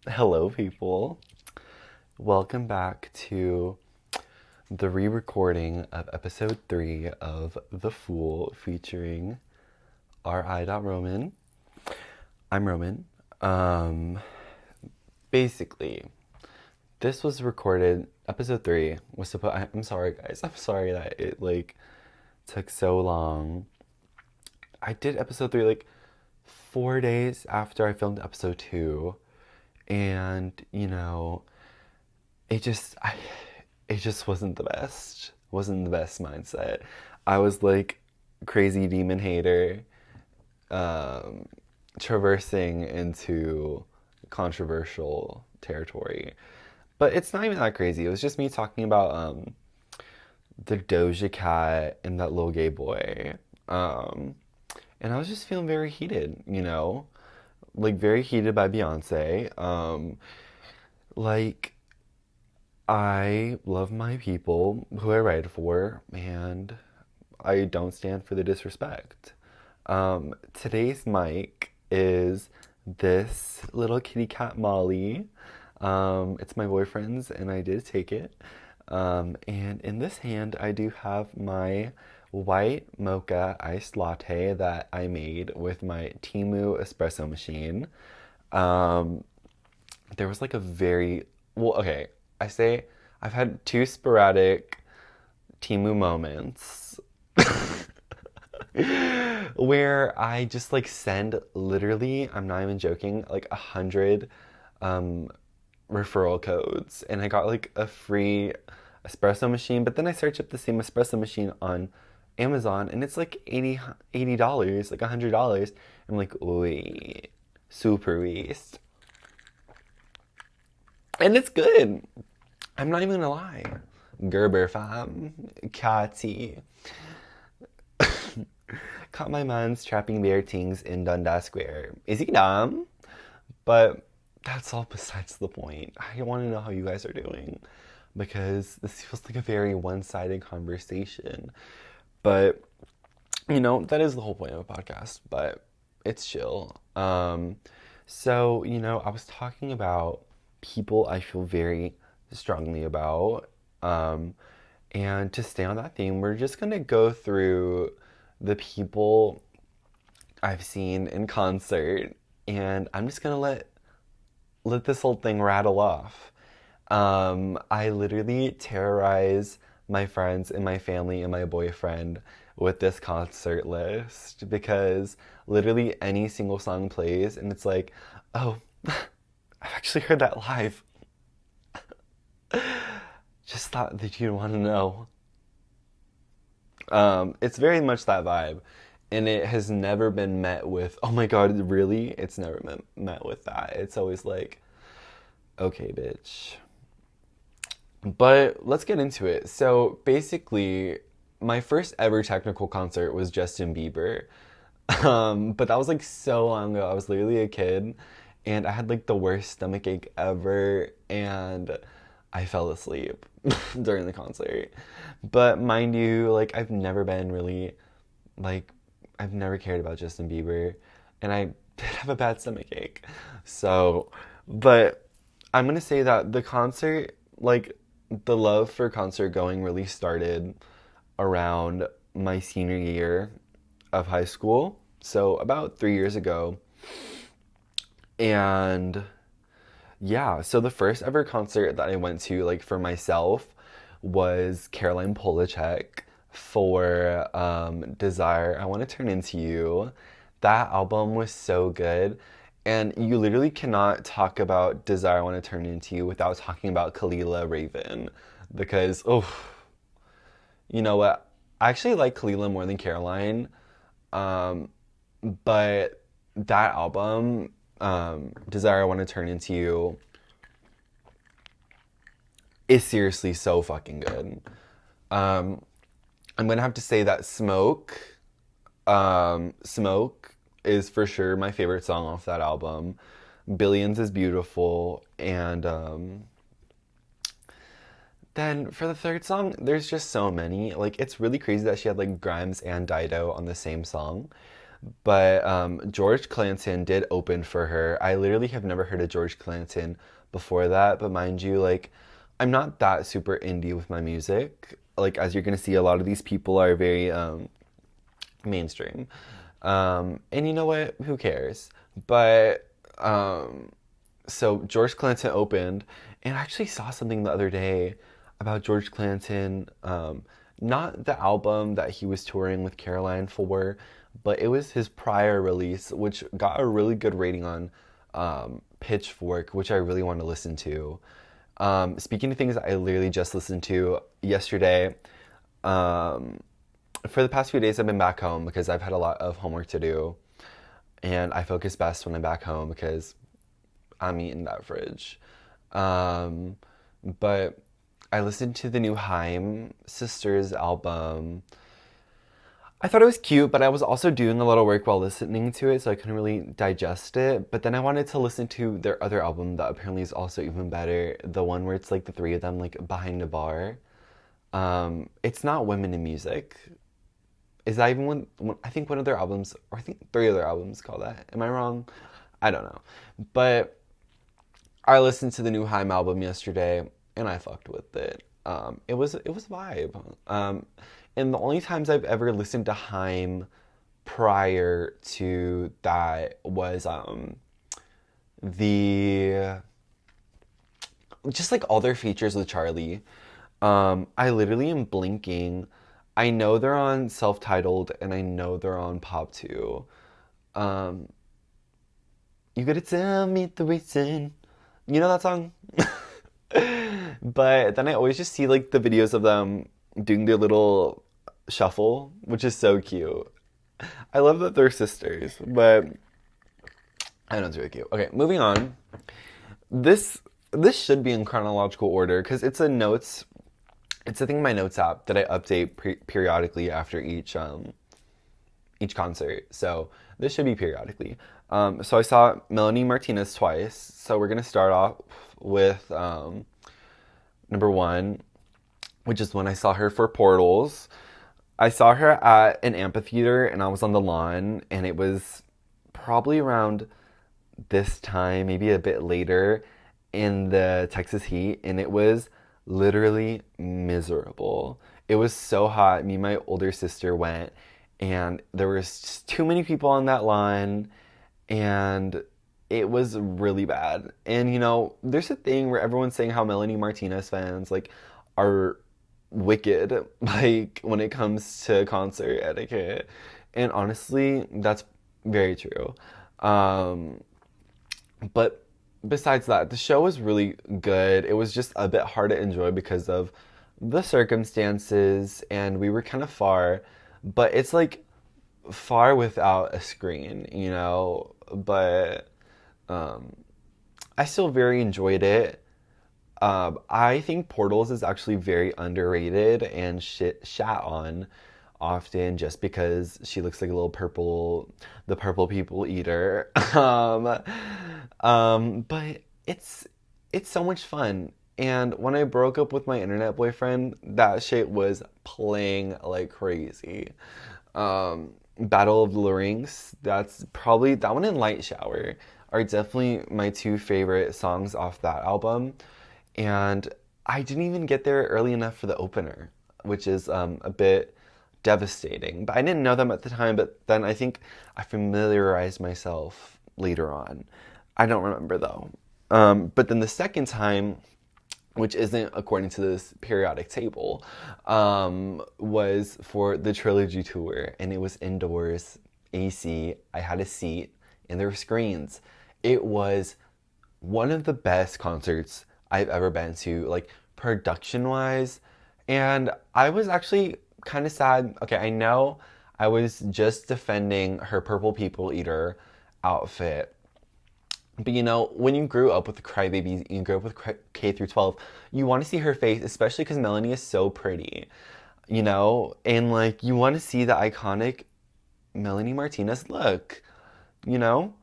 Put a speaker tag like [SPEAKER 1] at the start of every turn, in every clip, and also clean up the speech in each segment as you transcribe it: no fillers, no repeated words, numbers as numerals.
[SPEAKER 1] Hello, people. Welcome back to the re recording of episode 3 of The Fool featuring R.I. Roman. I'm Roman. Basically, this was recorded, episode 3 was supposed. I'm sorry, guys. I'm sorry that it took so long. I did episode 3 4 days after I filmed episode 2, and it just I it just wasn't the best. Wasn't the best mindset. I was like crazy demon hater, um, traversing into controversial territory. But it's not even that crazy. It was just me talking about the Doja Cat and that little gay boy. Um, and I was just feeling very heated, like very heated by Beyonce. Like I love my people who I write for, and I don't stand for the disrespect. Today's mic is this little kitty cat Molly. It's my boyfriend's, and I did take it. And in this hand, I do have my white mocha iced latte that I made with my Timu espresso machine. Um, there was like a very well, okay. I say I've had two sporadic Timu moments where I just like send literally, I'm not even joking, like 100 um, referral codes, and I got like a free espresso machine. But then I search up the same espresso machine on Amazon, and it's like $80, like $100. I'm like, wait, super waste. And it's good. I'm not even gonna lie. Gerber fam, Catty. Caught my man's trapping bear things in Dundas Square. Is he dumb? But that's all besides the point. I want to know how you guys are doing because this feels like a very one-sided conversation. But that is the whole point of a podcast. But it's chill. So I was talking about people I feel very strongly about. And to stay on that theme, we're just gonna go through the people I've seen in concert, and I'm just gonna let this whole thing rattle off. I literally terrorize my friends and my family and my boyfriend with this concert list because literally any single song plays, and it's like, oh, I've actually heard that live. Just thought that you'd want to know. It's very much that vibe, and it has never been met with, oh my god, really? It's never been met with that. It's always like, okay, bitch. But let's get into it. So basically, my first ever technical concert was Justin Bieber. But that was like so long ago. I was literally a kid, and I had like the worst stomach ache ever, and I fell asleep during the concert. But mind you, like I've never been really like I've never cared about Justin Bieber, and I did have a bad stomach ache. So, but I'm gonna say that the concert, like the love for concert going really started around my senior year of high school. So about 3 years ago. And yeah, so the first ever concert that I went to, like for myself, was Caroline Polachek for Desire. I Want to Turn Into You. That album was so good. And you literally cannot talk about Desire, I Want to Turn Into You without talking about Kalila Raven. Because, oh, you know what? I actually like Kalila more than Caroline. Um, but that album, Desire, I Want to Turn Into You, is seriously so fucking good. Um, I'm gonna have to say that Smoke is for sure my favorite song off that album. Billions is beautiful, and then for the third song, there's just so many. Like it's really crazy that she had like Grimes and Dido on the same song. But George Clanton did open for her. I literally have never heard of George Clanton before that, but mind you, like, I'm not that super indie with my music. Like, as you're gonna see, a lot of these people are very mainstream. And you know what? Who cares? But so George Clanton opened, and I actually saw something the other day about George Clanton. Not the album that he was touring with Caroline for, but it was his prior release, which got a really good rating on Pitchfork, which I really want to listen to. Speaking of things I literally just listened to yesterday, for the past few days I've been back home because I've had a lot of homework to do, and I focus best when I'm back home because I'm eating that fridge. Um, but I listened to the new Haim Sisters album. I thought it was cute, but I was also doing a lot of work while listening to it, so I couldn't really digest it. But then I wanted to listen to their other album that apparently is also even better, the one where it's like the three of them like behind a bar. It's not Women in Music. Is that even one? I think one of their albums, or I think three of their albums call that. Am I wrong? I don't know. But I listened to the new Haim album yesterday, and I fucked with it. It was a vibe. And the only times I've ever listened to Haim prior to that was the just like all their features with Charlie. I literally am blinking. I know they're on self-titled, and I know they're on Pop 2. Um, you gotta tell me the reason. You know that song? But then I always just see like the videos of them doing their little shuffle, which is so cute. I love that they're sisters, but I know it's really cute. Okay, moving on. This this should be in chronological order because it's a notes. It's a thing in my notes app that I update periodically after each concert. So this should be periodically. So I saw Melanie Martinez twice. So we're gonna start off with number one, which is when I saw her for Portals. I saw her at an amphitheater, and I was on the lawn, and it was probably around this time, maybe a bit later, in the Texas heat, and it was literally miserable. It was so hot. Me and my older sister went, and there was just too many people on that lawn, and it was really bad. And there's a thing where everyone's saying how Melanie Martinez fans like are wicked, like when it comes to concert etiquette. And honestly, that's very true. Um, but besides that, the show was really good. It was just a bit hard to enjoy because of the circumstances, and we were kind of far, but it's like far without a screen. But um, I still very enjoyed it. I think Portals is actually very underrated and shat on often just because she looks like a little the purple people eater. But it's so much fun. And when I broke up with my internet boyfriend, that shit was playing like crazy. Battle of the Larynx, that's probably that one and Light Shower are definitely my two favorite songs off that album. And I didn't even get there early enough for the opener, which is a bit devastating. But I didn't know them at the time, but then I think I familiarized myself later on. I don't remember though. But then the second time, which isn't according to this periodic table, was for the Trilogy Tour, and it was indoors, AC. I had a seat, and there were screens. It was one of the best concerts I've ever been to, like production wise. And I was actually kind of sad. Okay, I know I was just defending her Purple People Eater outfit. But when you grew up with the Crybabies, you grew up with K through 12, you want to see her face, especially because Melanie is so pretty, and like you want to see the iconic Melanie Martinez look, you know?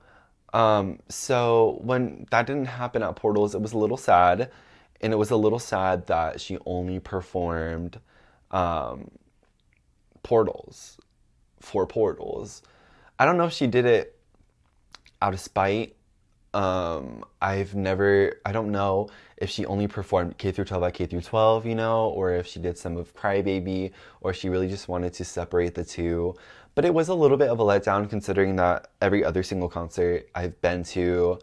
[SPEAKER 1] So when that didn't happen at Portals, it was a little sad. And it was a little sad that she only performed um, Portals for Portals. I don't know if she did it out of spite. I don't know if she only performed K through 12 at K through 12, or if she did some of Crybaby, or she really just wanted to separate the two. But it was a little bit of a letdown considering that every other single concert I've been to,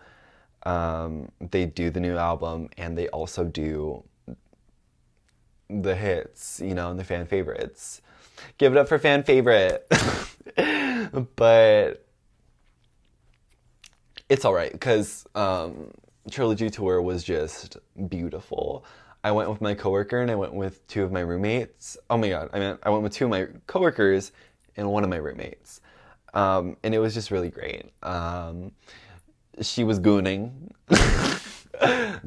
[SPEAKER 1] they do the new album and they also do the hits, and the fan favorites. Give it up for fan favorite. But it's all right because Trilogy Tour was just beautiful. I went with my coworker and I went with two of my roommates. Oh my god, I went with two of my coworkers and one of my roommates. And it was just really great. She was gooning.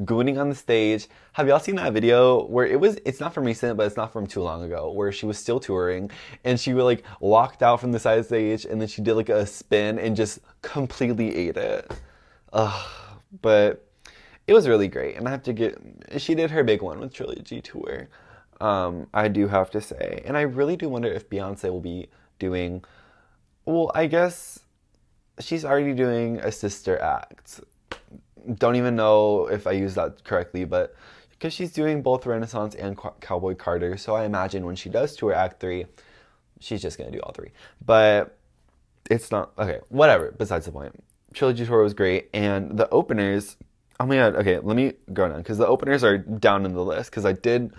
[SPEAKER 1] Gooning on the stage. Have y'all seen that video where it's not from recent, but it's not from too long ago, where she was still touring and she like walked out from the side stage and then she did like a spin and just completely ate it. But it was really great. And she did her big one with Trilogy Tour. I do have to say. And I really do wonder if Beyonce will be doing, well, I guess she's already doing a sister act. Don't even know if I used that correctly, but because she's doing both Renaissance and Cowboy Carter, so I imagine when she does tour Act 3, she's just going to do all three. But it's not, okay, whatever, besides the point. Trilogy Tour was great, and the openers, oh my god, okay, let me go down, because the openers are down in the list, because I did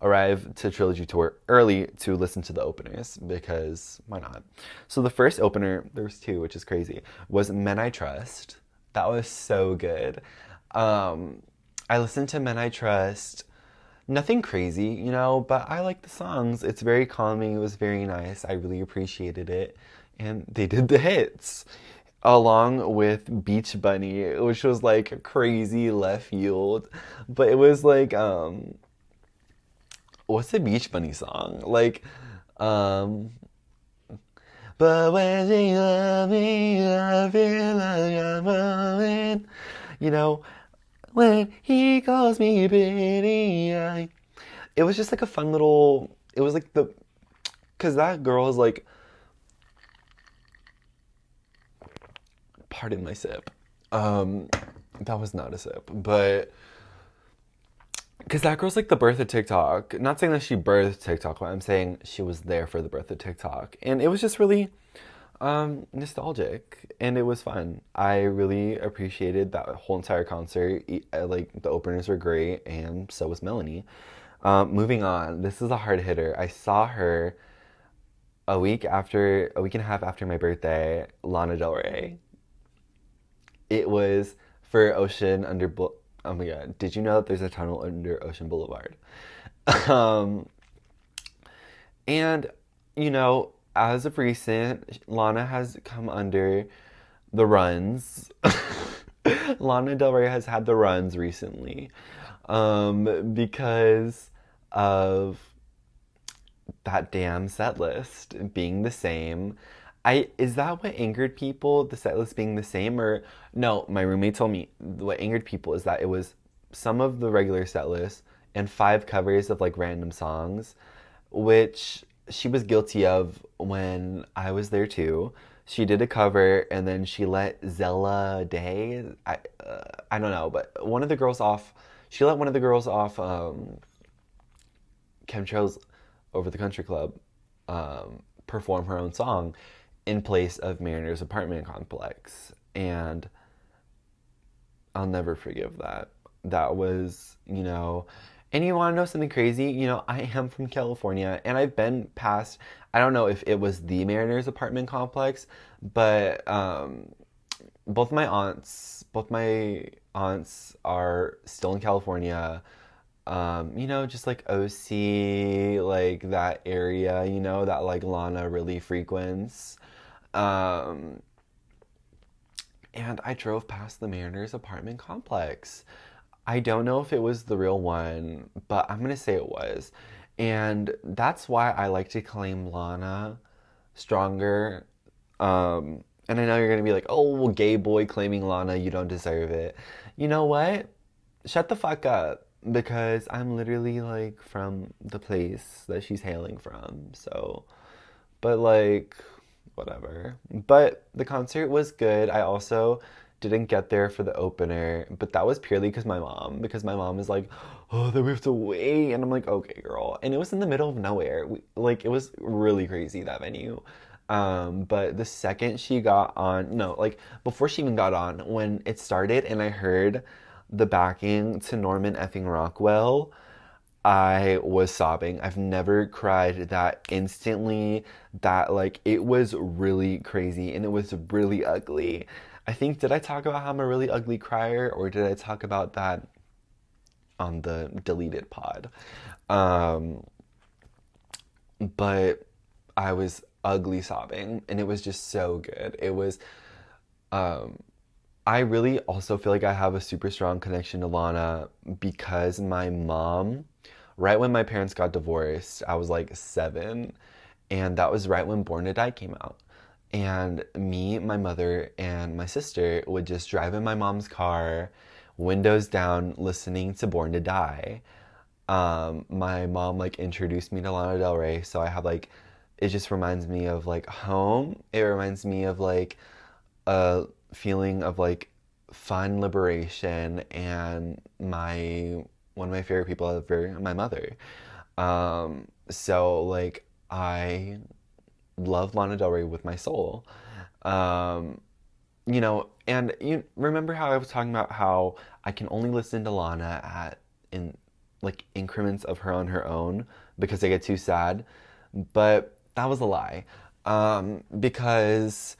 [SPEAKER 1] arrive to Trilogy Tour early to listen to the openers, because why not? So the first opener, there was two, which is crazy, was Men I Trust. That was so good. I listened to Men I Trust. Nothing crazy, but I like the songs. It's very calming. It was very nice. I really appreciated it. And they did the hits. Along with Beach Bunny, which was like crazy left field. But it was like, what's the Beach Bunny song? Like, but when she loves me, I feel like I'm falling. When he calls me pretty, it was just like a fun little, it was like because that girl is like, pardon my sip. That was not a sip, but because that girl's like the birth of TikTok. Not saying that she birthed TikTok, but I'm saying she was there for the birth of TikTok. And it was just really nostalgic. And it was fun. I really appreciated that whole entire concert. Like, the openers were great, and so was Melanie. Moving on, this is a hard hitter. I saw her a week and a half after my birthday, Lana Del Rey. It was for Ocean under... Oh my god, did you know that there's a tunnel under Ocean Boulevard? And, as of recent, Lana has come under the runs. Lana Del Rey has had the runs recently. Because of that damn set list being the same. Is that what angered people? The set list being the same? Or no, my roommate told me what angered people is that it was some of the regular set list and 5 covers of like random songs, which she was guilty of when I was there too. She did a cover and then she let Zella Day, I don't know, but she let one of the girls off Chemtrails Over the Country Club perform her own song in place of Mariner's apartment complex. And I'll never forgive that. That was, and you want to know something crazy? I am from California and I've been past, I don't know if it was the Mariner's apartment complex, but both my aunts are still in California. Just like OC, like that area, that like Lana really frequents. And I drove past the Mariners apartment complex. I don't know if it was the real one, but I'm gonna say it was. And that's why I like to claim Lana stronger. And I know you're gonna be like, oh, well, gay boy claiming Lana, you don't deserve it. You know what? Shut the fuck up. Because I'm literally like from the place that she's hailing from. So, but like, whatever. But the concert was good. I also didn't get there for the opener, but that was purely because my mom is like, oh, then we have to wait. And I'm like, okay, girl. And it was in the middle of nowhere. Like, it was really crazy, that venue. But the second she got on, no, like, before she even got on, when it started and I heard the backing to Norman effing Rockwell, I was sobbing. I've never cried that instantly. That, like, it was really crazy and it was really ugly. I think, did I talk about how I'm a really ugly crier, or did I talk about that on the deleted pod? Um, but I was ugly sobbing and it was just so good. It was, um, I really also feel like I have a super strong connection to Lana because my mom, right when my parents got divorced, I was like 7, and that was right when Born to Die came out. And me, my mother, and my sister would just drive in my mom's car, windows down, listening to Born to Die. My mom like introduced me to Lana Del Rey, so I have like, it just reminds me of like home. It reminds me of like a feeling of like fun liberation, and my one of my favorite people ever, my mother. So like I love Lana Del Rey with my soul. Um, and you remember how I was talking about how I can only listen to Lana at in like increments of her on her own because I get too sad, but that was a lie. Because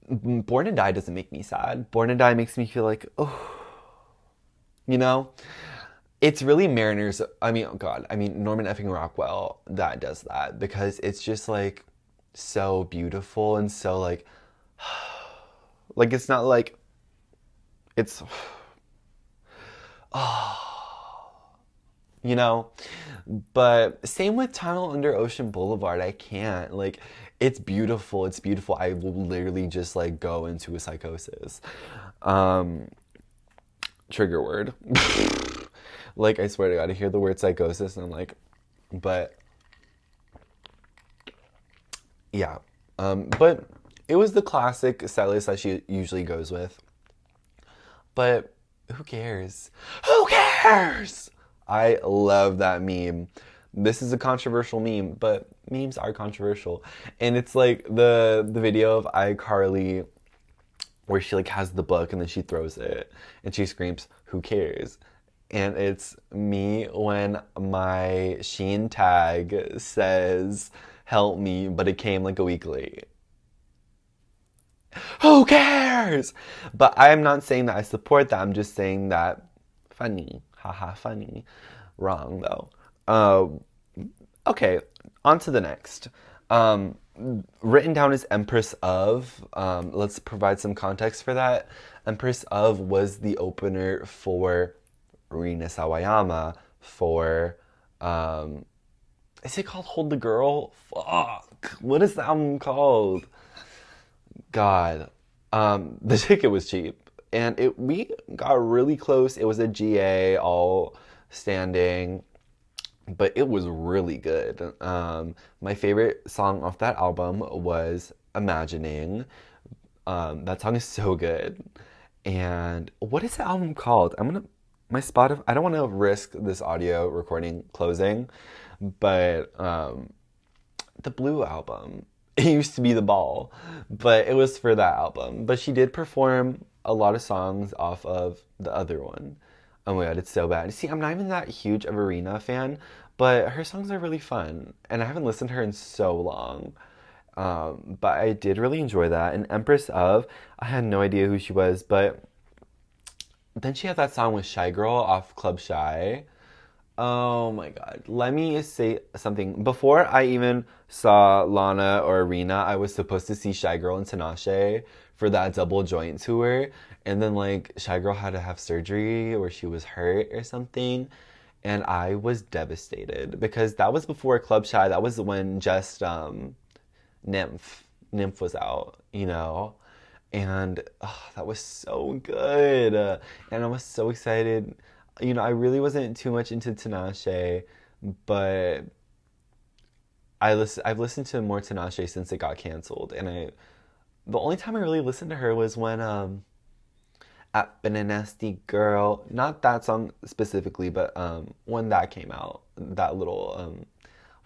[SPEAKER 1] Born to Die doesn't make me sad. Born to Die makes me feel like, oh, you know? It's really Mariners, I mean, oh God, I mean, Norman effing Rockwell that does that because it's just like so beautiful and so like, like it's not like, it's, oh, you know? But same with Tunnel Under Ocean Boulevard. I can't. Like, it's beautiful. It's beautiful. I will literally just like go into a psychosis. Um, Trigger word. Like, I swear to God, I hear the word psychosis and I'm like, but yeah. But it was the classic set list that she usually goes with. But who cares? Who cares? I love that meme. This is a controversial meme, but memes are controversial. And it's like the video of iCarly where she like has the book and then she throws it and she screams, "Who cares?" And it's me when my Shein tag says, "Help me," but it came like a week late. Who cares? But I am not saying that I support that. I'm just saying that funny. Haha, funny. Wrong though. Okay, on to the next. Um, Written down as Empress of. Let's provide some context for that. Empress of was the opener for Rina Sawayama for. Is it called Hold the Girl? Fuck. What is the album called? God, the ticket was cheap, and we got really close. It was a GA all standing, but it was really good. My favorite song off that album was Imagining. That song is so good. And what is the album called? My Spotify. I don't want to risk this audio recording closing, but the Blue album. It used to be The Ball, but it was for that album. But she did perform a lot of songs off of the other one. Oh my God, it's so bad. See, I'm not even that huge of a Rina fan, but her songs are really fun, and I haven't listened to her in so long. But I did really enjoy that. And Empress of, I had no idea who she was, but then she had that song with Shy Girl off Club Shy. Oh my God. Let me say something. Before I even saw Lana or Arena, I was supposed to see Shy Girl and Tinashe for that double joint tour. And then like Shy Girl had to have surgery or she was hurt or something. And I was devastated because that was before Club Shy. That was when just Nymph was out, you know? And that was so good. And I was so excited. I really wasn't too much into Tinashe, but I've listened to more Tinashe since it got canceled, and the only time I really listened to her was when I've Been a Nasty Girl. Not that song specifically, but when that came out, that little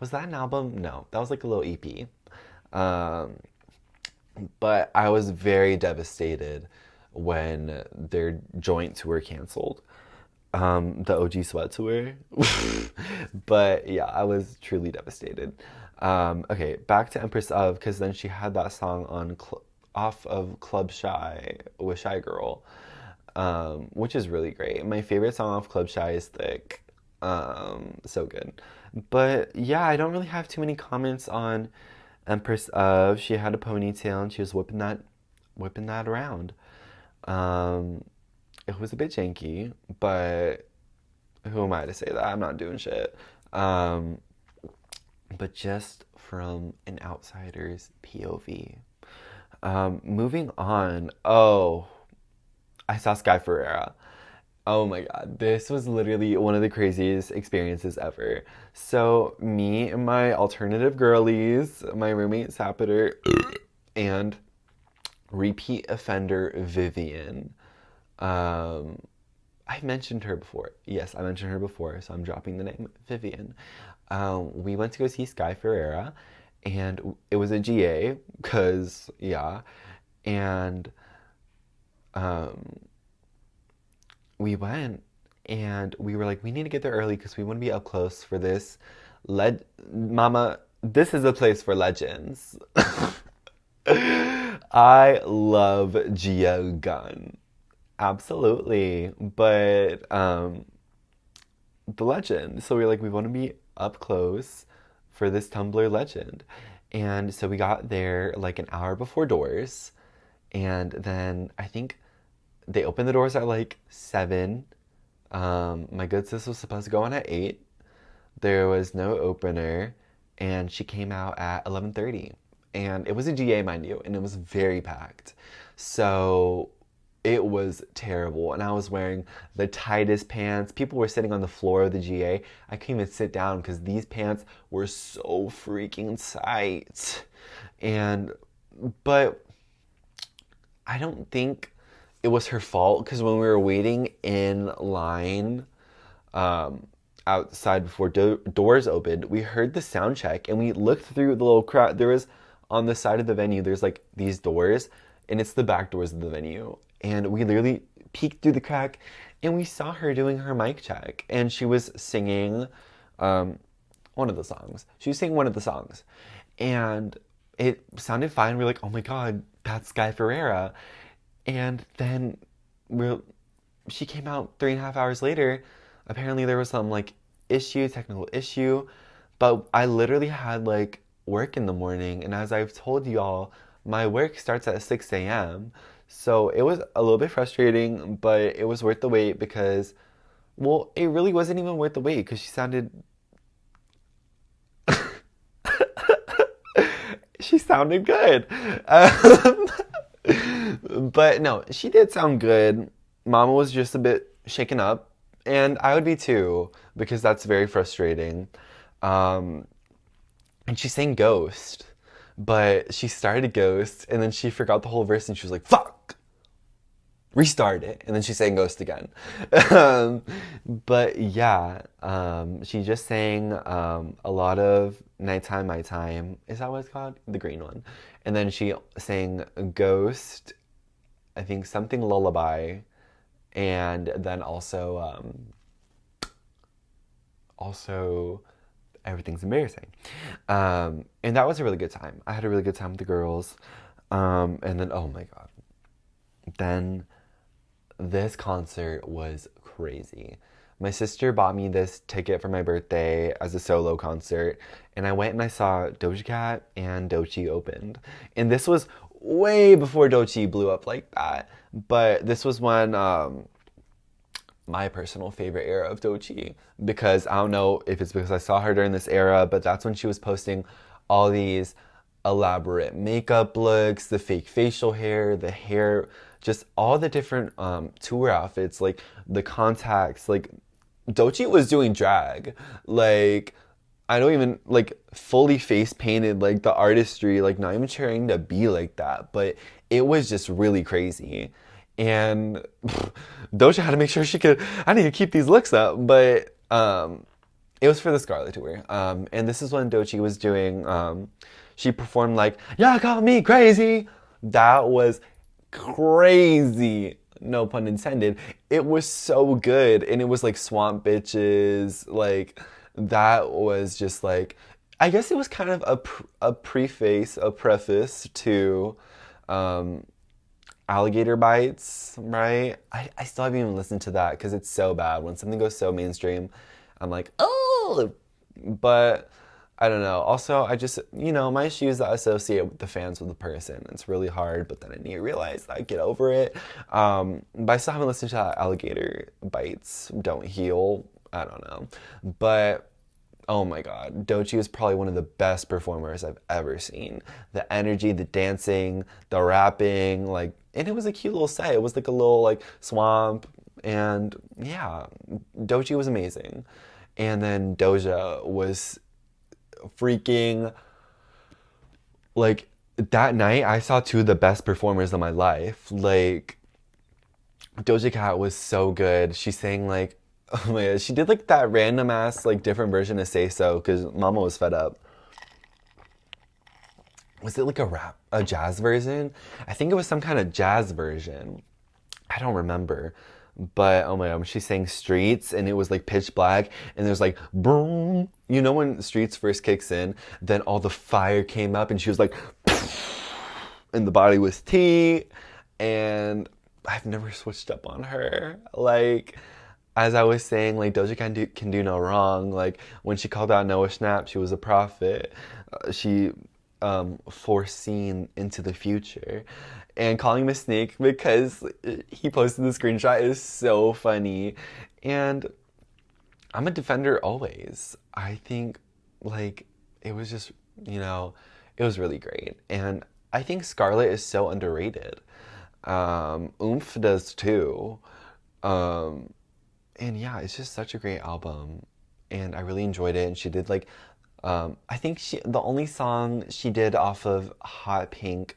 [SPEAKER 1] was that an album? No, that was like a little EP. Um, but I was very devastated when their joint tour canceled. The OG Sweat tour. But yeah, I was truly devastated. Okay, back to Empress of, because then she had that song on off of Club Shy with Shy Girl, which is really great. My favorite song off Club Shy is Thick. So good. But yeah, I don't really have too many comments on Empress of. She had a ponytail and she was whipping that around. Um, it was a bit janky, but who am I to say that? I'm not doing shit. Um, but just from an outsider's POV. Moving on. Oh, I saw Sky Ferreira. Oh my God, this was literally one of the craziest experiences ever. So, me and my alternative girlies, my roommate Sapiter, and repeat offender Vivian. Um, I mentioned her before. Yes, I mentioned her before, so I'm dropping the name Vivian. We went to go see Sky Ferreira, and it was a GA, because, yeah. And um, we went, and we were like, we need to get there early because we want to be up close for this. Mama, this is a place for legends. I love Gia Gunn. Absolutely. But the legend. So we were like, we want to be up close for this Tumblr legend. And so we got there like an hour before doors. And then I think they opened the doors at like 7. My good sis was supposed to go on at 8. There was no opener. And she came out at 11:30. And it was a GA, mind you. And it was very packed. So it was terrible. And I was wearing the tightest pants. People were sitting on the floor of the GA. I couldn't even sit down because these pants were so freaking tight. But I don't think it was her fault, because when we were waiting in line outside before doors opened, we heard the sound check and we looked through the little crowd. There was, on the side of the venue, there's like these doors, and it's the back doors of the venue. And we literally peeked through the crack and we saw her doing her mic check. And she was singing one of the songs. She was singing one of the songs. And it sounded fine. We're like, oh my God, that's Sky Ferreira. And then she came out 3.5 hours later. Apparently there was some like technical issue. But I literally had like work in the morning. And as I've told y'all, my work starts at 6 a.m. So it was a little bit frustrating, but it was worth the wait because, well, it really wasn't even worth the wait because she sounded... she sounded good. But no, she did sound good. Mama was just a bit shaken up, and I would be too, because that's very frustrating. And she sang Ghost, but she started Ghost, and then she forgot the whole verse, and she was like, fuck! Restart it, and then she sang Ghost again. But yeah, she just sang a lot of Nighttime, My Time. Is that what it's called? The green one. And then she sang Ghost, I think something Lullaby, and then also Everything's Embarrassing. And that was a really good time. I had a really good time with the girls. And then, oh my God. Then this concert was crazy. My sister bought me this ticket for my birthday as a solo concert, and I went and I saw Doja Cat and Doechii opened. And this was way before Doechii blew up like that, but this was when my personal favorite era of Doechii, because I don't know if it's because I saw her during this era, but that's when she was posting all these elaborate makeup looks, the fake facial hair, the hair, just all the different tour outfits, like the contacts. Like Doechii was doing drag. Like I don't even like fully face painted, like the artistry, like not even trying to be like that, but it was just really crazy. And Doja had to make sure she could, I need to keep these looks up, but it was for the Scarlet Tour. And this is when Doechii was doing, she performed like, "Ya got me crazy." That was crazy. No pun intended. It was so good. And it was like Swamp Bitches. Like, that was just like, I guess it was kind of a preface, a preface to um, Alligator Bites, right? I still haven't even listened to that because it's so bad. When something goes so mainstream, I'm like, oh, but I don't know. Also, I just, my issues that associate with the fans with the person. It's really hard, but then I need to realize that I get over it. But I still haven't listened to that Alligator Bites, Don't Heal. I don't know. But oh my God, Doechii is probably one of the best performers I've ever seen. The energy, the dancing, the rapping, like, and it was a cute little set. It was like a little like swamp, and yeah, Doechii was amazing. And then Doja was freaking like that night. I saw two of the best performers of my life. Like Doja Cat was so good. She sang like, oh my God, she did like that random ass like different version of Say So because Mama was fed up. Was it like a jazz version? I think it was some kind of jazz version. I don't remember. But oh my God, she sang Streets and it was like pitch black and there's like boom. You know when Streets first kicks in, then all the fire came up and she was like, and the body was tea. And I've never switched up on her. Like, as I was saying, like Doja can do no wrong. Like when she called out Noah Schnapp, she was a prophet. She foreseen into the future. And calling him a snake because he posted the screenshot is so funny. And I'm a defender always. I think like it was just, it was really great. And I think Scarlett is so underrated. Oomph does too. And yeah, it's just such a great album. And I really enjoyed it. And she did like, I think the only song she did off of Hot Pink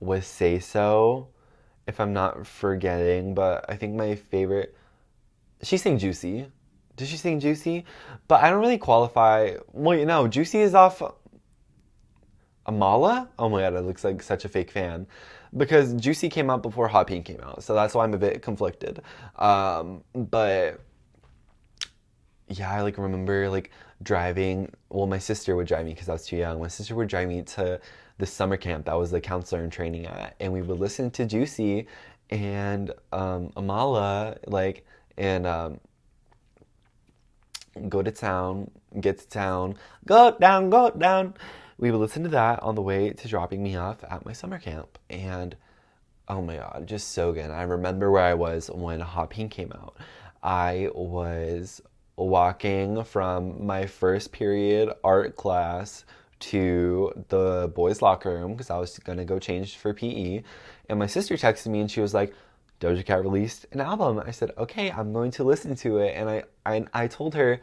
[SPEAKER 1] was Say So, if I'm not forgetting. But I think my favorite, she sang Juicy. Did she sing Juicy? But I don't really qualify. Well, Juicy is off Amala? Oh my God, it looks like such a fake fan. Because Juicy came out before Hot Pink came out. So that's why I'm a bit conflicted. But yeah, I like remember like driving. Well, my sister would drive me because I was too young. My sister would drive me to the summer camp that I was the counselor in training at, and we would listen to Juicy and Amala, like, and go to town, get to town, go down, go down. We would listen to that on the way to dropping me off at my summer camp, and oh my God, just so good. I remember where I was when Hot Pink came out. I was walking from my first period art class to the boys' locker room because I was gonna go change for PE. And my sister texted me and she was like, Doja Cat released an album. I said, okay, I'm going to listen to it. And I told her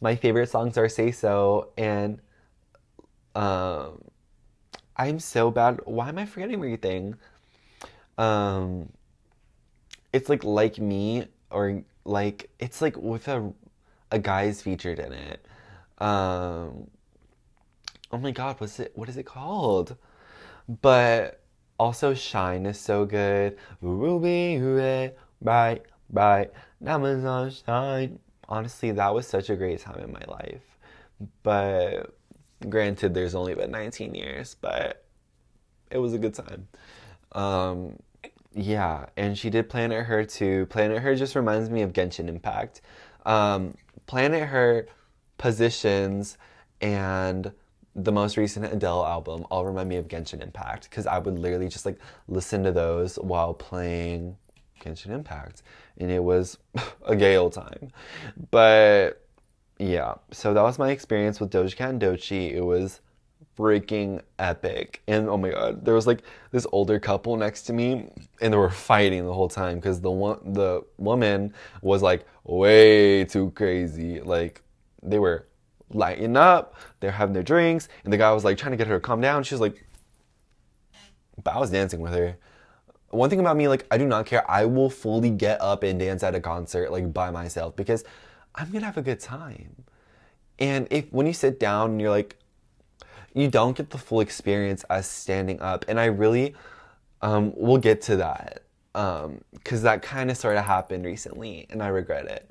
[SPEAKER 1] my favorite songs are Say So and I'm so bad. Why am I forgetting everything? Um, it's like me or like it's like with a guy's featured in it. Um, oh my God, what is it called? But also Shine is so good. Ruby red, bright, bright, diamonds on shine. Honestly, that was such a great time in my life. But granted, there's only been 19 years, but it was a good time. Um, yeah, and she did Planet Her too. Planet Her just reminds me of Genshin Impact. Planet Her, Positions, and the most recent Adele album all remind me of Genshin Impact because I would literally just like listen to those while playing Genshin Impact, and it was a gay old time. But yeah, so that was my experience with Doja Cat and Doechii. It was freaking epic. And oh my God, there was like this older couple next to me and they were fighting the whole time because the woman was like way too crazy. Like they were lighting up, they're having their drinks, and the guy was like trying to get her to calm down. She was like, but I was dancing with her. One thing about me, like, I do not care. I will fully get up and dance at a concert, like, by myself, because I'm gonna have a good time. And if when you sit down and you're like, you don't get the full experience as standing up. And I really will get to that. Because that kind of sort of happened recently, and I regret it.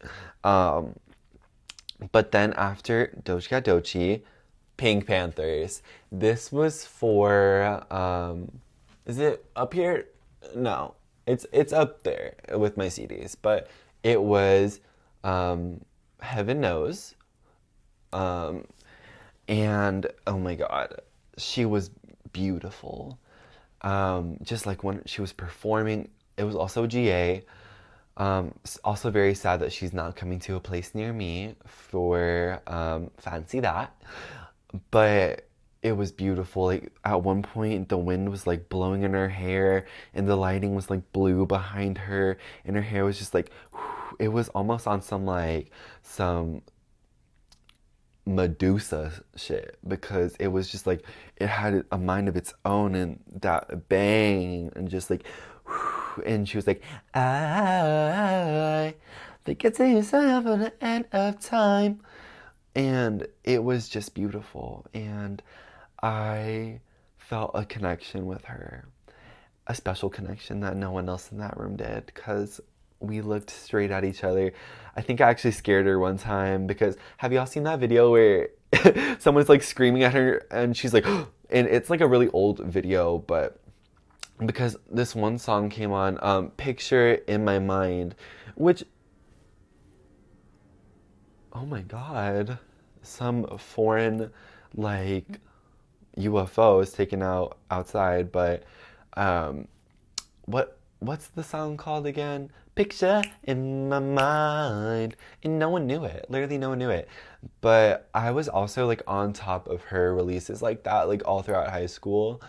[SPEAKER 1] But then after Dochi Cat Dochi, Pink Panthers. This was for is it up here? No. It's up there with my CDs, but it was Heaven Knows. Um and oh my god, she was beautiful. Just like when she was performing, it was also GA. Also very sad that she's not coming to a place near me for Fancy That. But it was beautiful. Like at one point the wind was like blowing in her hair and the lighting was like blue behind her and her hair was just like it was almost on some Medusa shit because it was just like it had a mind of its own and that bang and just like and she was like I think it's yourself at the end of time and it was just beautiful and I felt a connection with her, a special connection that no one else in that room did because we looked straight at each other. I think I actually scared her one time because have y'all seen that video where someone's like screaming at her and she's like and it's like a really old video but because this one song came on Picture in My Mind which oh my god some foreign like UFO is taken out outside but what's the song called again? Picture in my mind. And no one knew it. Literally no one knew it. But I was also like on top of her releases like that, like all throughout high school.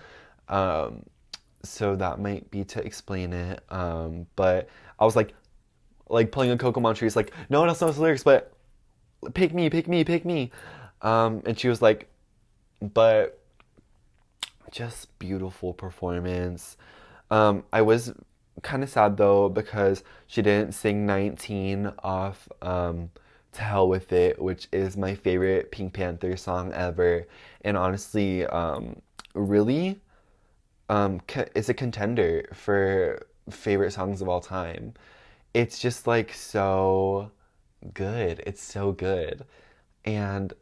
[SPEAKER 1] So that might be to explain it. But I was like pulling a Coco Montrese, like, no one else knows the lyrics, but pick me, pick me, pick me. And she was like, but just beautiful performance. I was kind of sad though because she didn't sing 19 off To Hell With It, which is my favorite Pink Panther song ever. And honestly, really is a contender for favorite songs of all time. It's just like so good. It's so good. And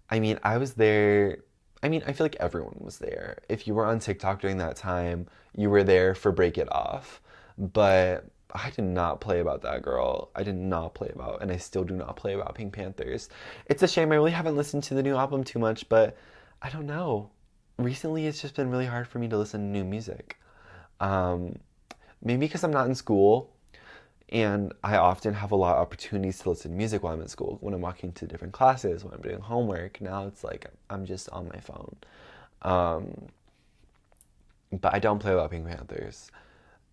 [SPEAKER 1] I mean, I was there. I mean, I feel like everyone was there. If you were on TikTok during that time, you were there for Break It Off. But I did not play about that girl. I did not play about, and I still do not play about Pink Panthers. It's a shame. I really haven't listened to the new album too much, but I don't know. Recently, it's just been really hard for me to listen to new music. Um, Maybe because I'm not in school, and I often have a lot of opportunities to listen to music while I'm in school. When I'm walking to different classes, when I'm doing homework, now it's like I'm just on my phone. Um, but I don't play about Pink Panthers.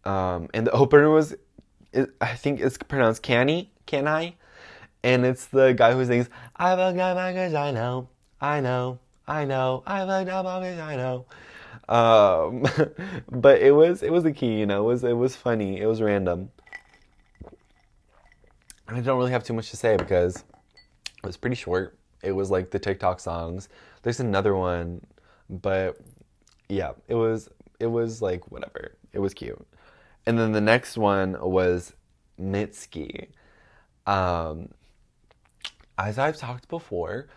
[SPEAKER 1] And the opener was, I think it's pronounced Canny, Can I? And it's the guy who sings, I fucked up because I know, I know, I know, I fucked up because I know. Um, but it was a key, you know, it was funny, it was random. I don't really have too much to say because it was pretty short. It was like the TikTok songs. There's another one, but yeah, it was like whatever. It was cute. And then the next one was Mitski. Um, as I've talked before,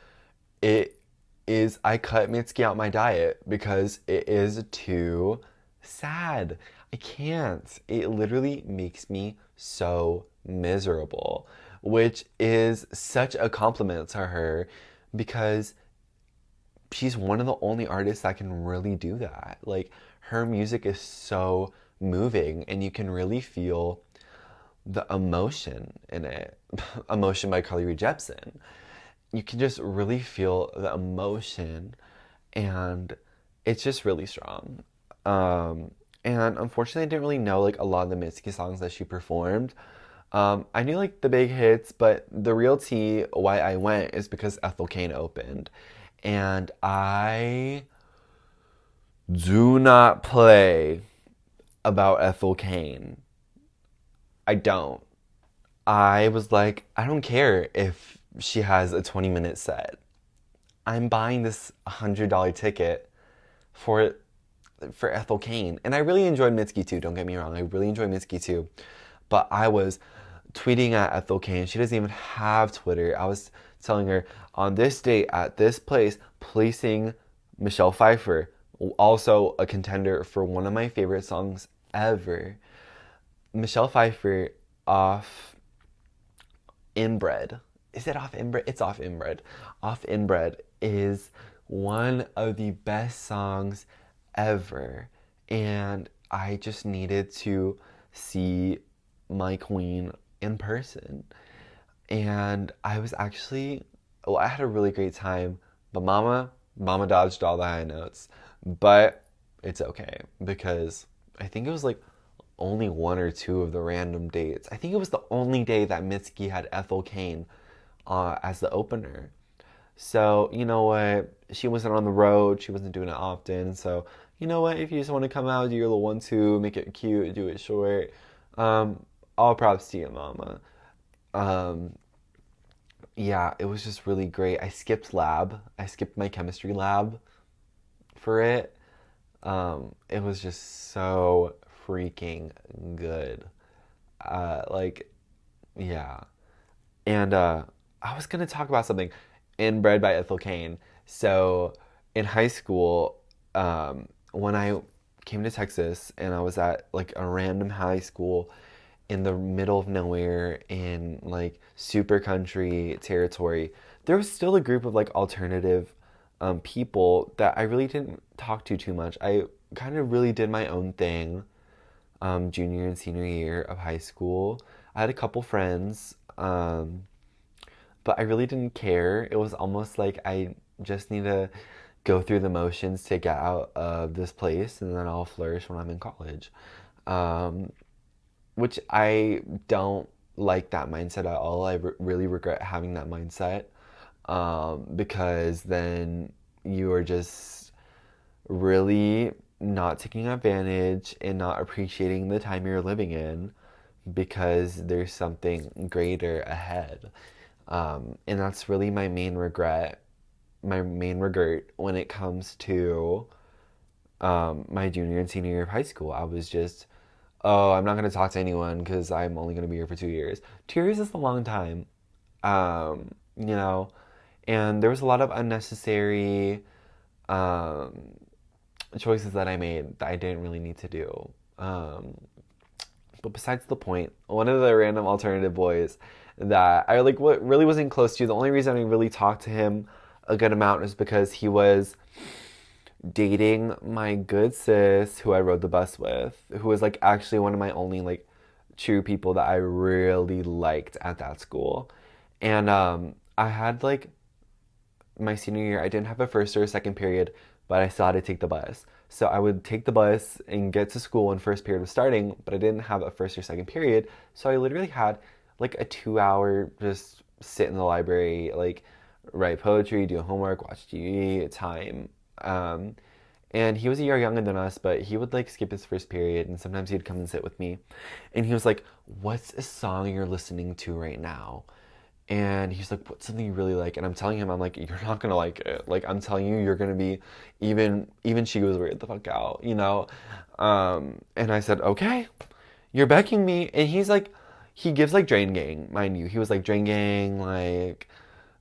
[SPEAKER 1] it is I cut Mitski out my diet because it is too sad. I can't. It literally makes me so miserable, which is such a compliment to her because she's one of the only artists that can really do that. Like her music is so moving and you can really feel the emotion in it. Emotion by Carly Rae Jepsen. You can just really feel the emotion and it's just really strong. And unfortunately I didn't really know like a lot of the Mitski songs that she performed. I knew like the big hits, but the real tea why I went is because Ethel Kane opened. And I do not play about Ethel Kane. I don't. I was like, I don't care if she has a 20-minute set. I'm buying this $100 ticket for Ethel Kane. And I really enjoyed Mitski too, don't get me wrong. I really enjoyed Mitski too. But I was tweeting at Ethel Kane. She doesn't even have Twitter. I was telling her on this date at this place, placing Michelle Pfeiffer, also a contender for one of my favorite songs ever. Michelle Pfeiffer off Inbred. Is it off Inbred? It's off Inbred. Off Inbred is one of the best songs ever. And I just needed to see my queen in person. And I was actually, well, I had a really great time. But Mama dodged all the high notes. But it's okay because I think it was like only one or two of the random dates. I think it was the only day that Mitski had Ethel Kane as the opener. So, you know what? She wasn't on the road. She wasn't doing it often. So, you know what? If you just want to come out, do your little 1-2, make it cute, do it short. All props to you, mama. Um, yeah, it was just really great. I skipped lab. I skipped my chemistry lab for it. It was just so freaking good. Like, yeah. And I was gonna talk about something Inbred by Ethel Kane. So in high school, when I came to Texas and I was at like a random high school in the middle of nowhere in like super country territory, there was still a group of like alternative people that I really didn't talk to too much. I kind of really did my own thing junior and senior year of high school. I had a couple friends, but I really didn't care. It was almost like I just need to go through the motions to get out of this place and then I'll flourish when I'm in college. Um, which I don't like that mindset at all. I really regret having that mindset because then you are just really not taking advantage and not appreciating the time you're living in because there's something greater ahead. And that's really my main regret when it comes to my junior and senior year of high school. I was just, oh, I'm not going to talk to anyone because I'm only going to be here for 2 years. 2 years is a long time, you know, and there was a lot of unnecessary um, choices that I made that I didn't really need to do. But besides the point, one of the random alternative boys that I like what really wasn't close to, the only reason I really talked to him a good amount is because he was dating my good sis who I rode the bus with, who was like actually one of my only like true people that I really liked at that school. And I had like my senior year, I didn't have a first or a second period, but I still had to take the bus. So I would take the bus and get to school when first period was starting, but I didn't have a first or second period. So I literally had like a 2 hour just sit in the library, like write poetry, do homework, watch TV time. Um, and he was a year younger than us, but he would like skip his first period and sometimes he'd come and sit with me. And he was like, "What's a song you're listening to right now?" And he's like, "What's something you really like?" And I'm telling him, I'm like, "You're not gonna like it. Like I'm telling you, you're gonna be even she was weird the fuck out, you know?" And I said, "Okay, you're becking me." And he's like, he gives like Drain Gang, mind you. He was like Drain Gang, like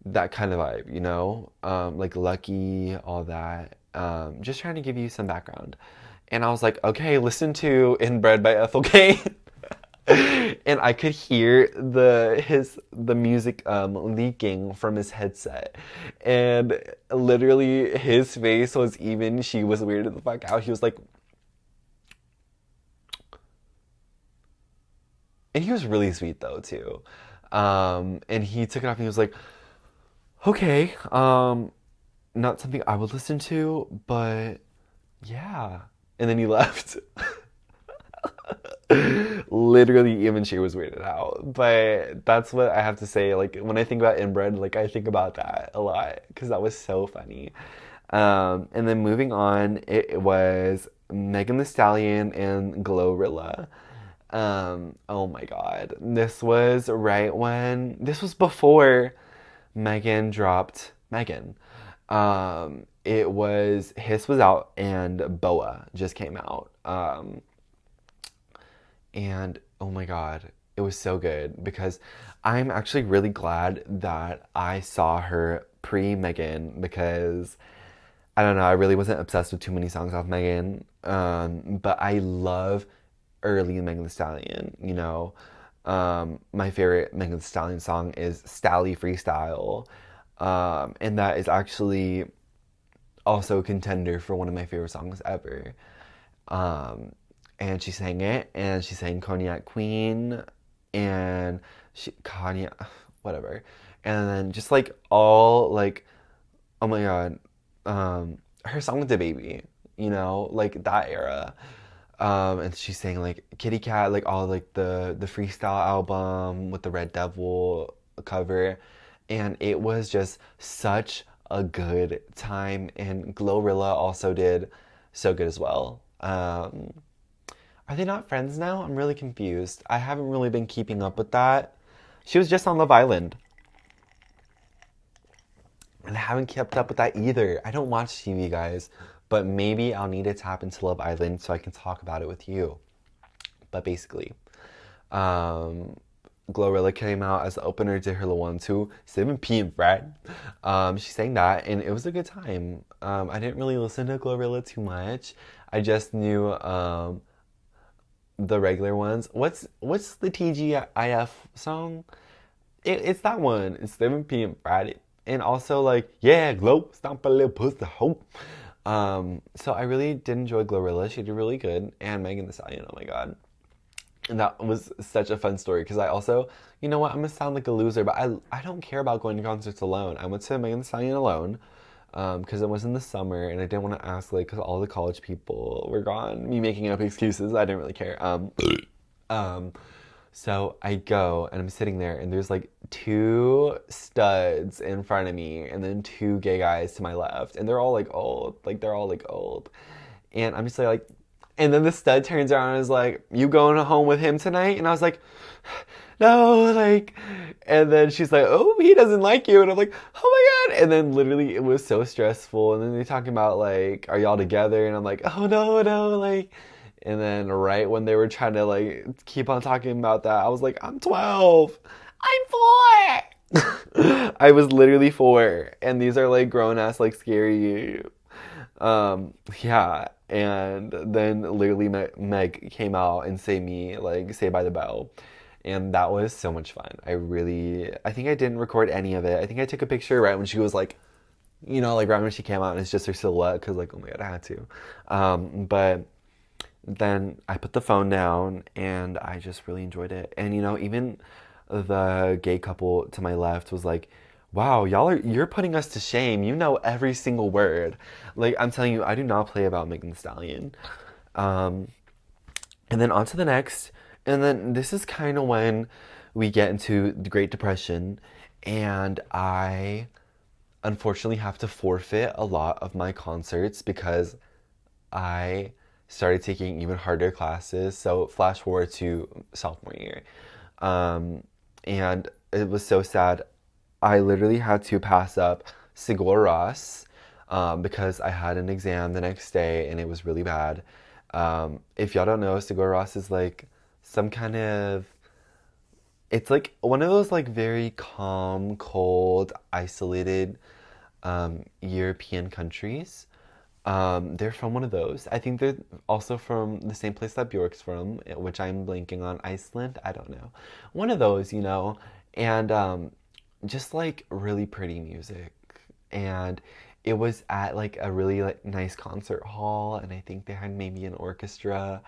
[SPEAKER 1] that kind of vibe, you know? Like Lucky, all that. Just trying to give you some background. And I was like, okay, listen to Inbred by Ethel Kane. And I could hear the music leaking from his headset. And literally his face was even, she was weirded the fuck out. He was like, and he was really sweet though too. And he took it off and he was like, okay, not something I would listen to, but yeah. And then he left. Literally, even she was weirded out. But that's what I have to say. Like, when I think about inbred, like, I think about that a lot because that was so funny. And then moving on, it was Megan Thee Stallion and Glorilla. Oh my God. This was before Megan dropped Megan. It was Hiss was out and Boa just came out. And oh my God, it was so good because I'm actually really glad that I saw her pre Megan because I don't know, I really wasn't obsessed with too many songs off Megan. But I love early Megan Thee Stallion, you know. My favorite Megan Thee Stallion song is Stally Freestyle. And that is actually also a contender for one of my favorite songs ever. Um, and she sang it, and she sang Cognac Queen, and she Cognac, whatever. And then just like all like, oh my God, her song with the baby, you know, like that era. And she's saying like Kitty Cat, like all like the freestyle album with the Red Devil cover, and it was just such a good time. And Glorilla also did so good as well. Are they not friends now? I'm really confused. I haven't really been keeping up with that. She was just on Love Island. And I haven't kept up with that either. I don't watch TV, guys. But maybe I'll need to tap into Love Island so I can talk about it with you. But basically, Glorilla came out as the opener to her one to 7 p.m. Fred. She sang that, and it was a good time. I didn't really listen to Glorilla too much. I just knew the regular ones. What's the TGIF song? It's that one. It's 7 p.m. Friday. And also like, yeah, glow, stomp a little pussy hope. So I really did enjoy Glorilla. She did really good. And Megan Thee Stallion, oh my God. And that was such a fun story because I also, you know what, I'm gonna sound like a loser, but I don't care about going to concerts alone. I went to Megan Thee Stallion alone because it was in the summer and I didn't want to ask like because all the college people were gone. Me making up excuses, I didn't really care. So I go and I'm sitting there and there's like two studs in front of me and then two gay guys to my left and they're all like old, and I'm just like, and then the stud turns around and is like, "You going home with him tonight?" And I was like, "No," like, and then she's like, "Oh, he doesn't like you," and I'm like, "Oh my God!" And then literally it was so stressful. And then they're talking about like, "Are y'all together?" And I'm like, "Oh no, no," like. And then right when they were trying to like keep on talking about that, I was like, "I'm 12. I'm 4." I was literally 4, and these are like grown ass like scary. Yeah, and then literally Meg came out and say me like say by the bell, and that was so much fun. I think I didn't record any of it. I think I took a picture right when she was like, you know, like right when she came out, and it's just her silhouette because like oh my God, I had to. But then I put the phone down and I just really enjoyed it. And you know, even the gay couple to my left was like, "Wow, you're putting us to shame. You know every single word." Like I'm telling you, I do not play about Megan Thee Stallion. And then on to the next. And then this is kind of when we get into the Great Depression, and I unfortunately have to forfeit a lot of my concerts because I started taking even harder classes. So flash forward to sophomore year. And it was so sad. I literally had to pass up Sigur Rós because I had an exam the next day and it was really bad. If y'all don't know, Sigur Rós is like some kind of, it's like one of those like very calm, cold, isolated European countries. They're from one of those. I think they're also from the same place that Bjork's from, which I'm blanking on. Iceland? I don't know. One of those, you know. And just like really pretty music. And it was at like a really like nice concert hall, and I think they had maybe an orchestra.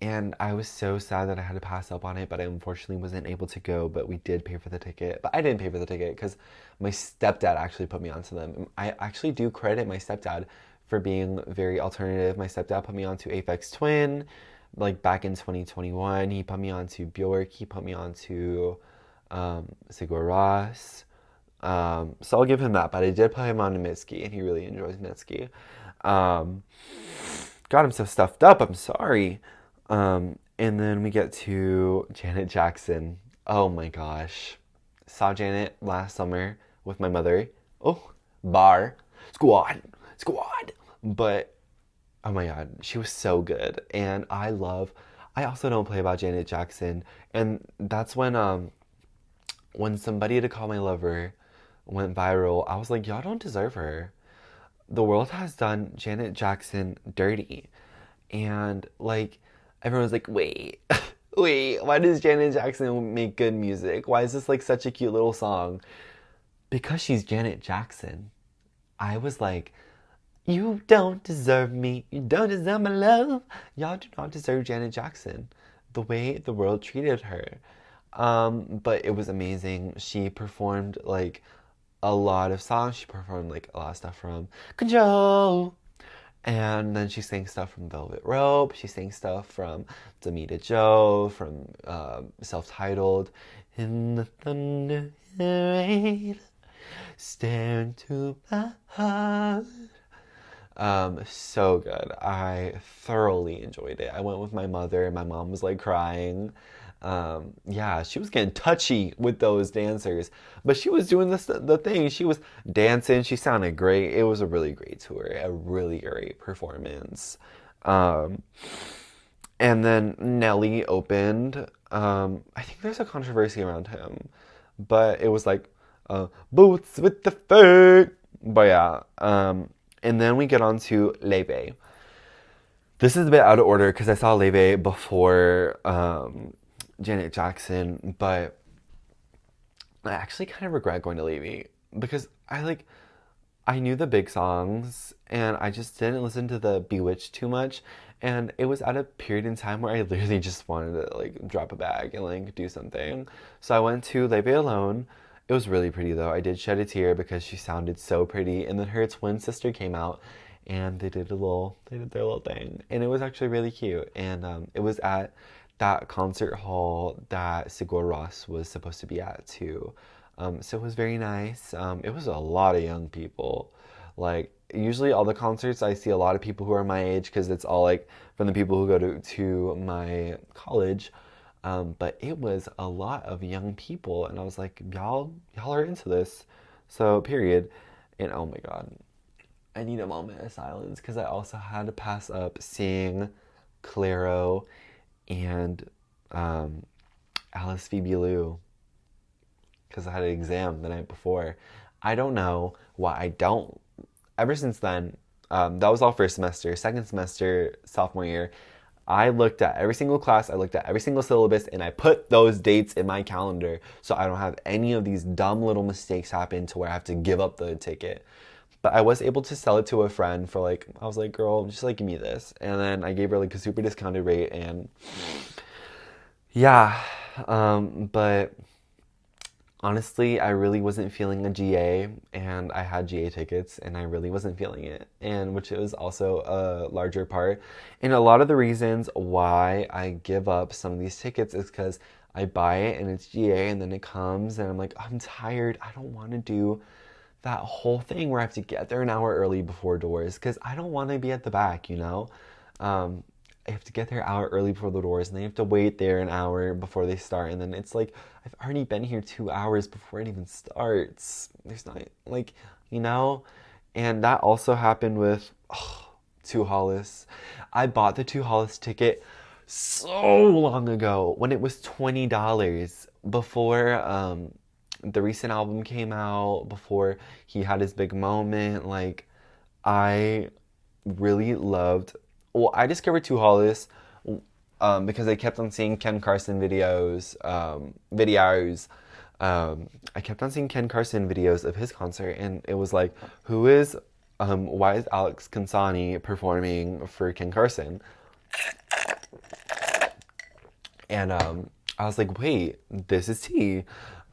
[SPEAKER 1] And I was so sad that I had to pass up on it, but I unfortunately wasn't able to go. But we did pay for the ticket. But I didn't pay for the ticket because my stepdad actually put me onto them. I actually do credit my stepdad for being very alternative. My stepdad put me onto Aphex Twin. like back in 2021, he put me on to Bjork, he put me on to Sigur Rós. So I'll give him that, but I did put him on to Mitski, and he really enjoys Mitski. Um, God, I'm so stuffed up. I'm sorry. And then we get to Janet Jackson. Oh my gosh. Saw Janet last summer with my mother. Oh, bar. Squad. Squad. But, oh my God, she was so good. And I also don't play about Janet Jackson. And that's when Somebody to Call My Lover went viral, I was like, y'all don't deserve her. The world has done Janet Jackson dirty. And like everyone's like, wait, wait, why does Janet Jackson make good music? Why is this like such a cute little song? Because she's Janet Jackson. I was like, you don't deserve me. You don't deserve my love. Y'all do not deserve Janet Jackson. The way the world treated her. But it was amazing. She performed like a lot of songs. She performed like a lot of stuff from Control. And then she sang stuff from Velvet Rope. She sang stuff from Damita Jo, from self-titled In the Thunder Rain, Stare into my heart. So good. I thoroughly enjoyed it. I went with my mother, and my mom was like crying. Yeah, she was getting touchy with those dancers, but she was doing the thing. She was dancing. She sounded great. It was a really great tour, a really great performance. Um, and then Nelly opened. I think there's a controversy around him, but it was like boots with the fur. But yeah, and then we get on to Leve. This is a bit out of order because I saw Leve before Janet Jackson, but I actually kind of regret going to Levy because I knew the big songs and I just didn't listen to the Bewitched too much, and it was at a period in time where I literally just wanted to like drop a bag and like do something. So I went to Leve alone. It was really pretty though. I did shed a tear because she sounded so pretty, and then her twin sister came out and they did their little thing, and it was actually really cute. And it was at that concert hall that Sigur Rós was supposed to be at too. So it was very nice. It was a lot of young people. Like usually all the concerts I see a lot of people who are my age because it's all like from the people who go to my college. But it was a lot of young people, and I was like, y'all are into this. So period. And oh my God, I need a moment of silence because I also had to pass up seeing Clairo and Alice Phoebe Lou because I had an exam the night before. I don't know why I don't. Ever since then, that was all first semester. Second semester, sophomore year, I looked at every single class, I looked at every single syllabus, and I put those dates in my calendar so I don't have any of these dumb little mistakes happen to where I have to give up the ticket. But I was able to sell it to a friend for like, I was like, girl, just like give me this. And then I gave her like a super discounted rate, and yeah, but honestly, I really wasn't feeling a GA, and I had GA tickets, and I really wasn't feeling it, and which was also a larger part. And a lot of the reasons why I give up some of these tickets is because I buy it and it's GA, and then it comes, and I'm like, I'm tired. I don't want to do that whole thing where I have to get there an hour early before doors because I don't want to be at the back, you know? I have to get there an hour early before the doors, and then you have to wait there an hour before they start, and then it's like I've already been here 2 hours before it even starts. There's not like, you know? And that also happened with Two Hollis. I bought the Two Hollis ticket so long ago when it was $20 before the recent album came out, before he had his big moment. Like, I really loved. Well, I discovered Two Hollis because I kept on seeing Ken Carson videos. I kept on seeing Ken Carson videos of his concert, and it was like, why is Alex Consani performing for Ken Carson? And I was like, wait, this is tea.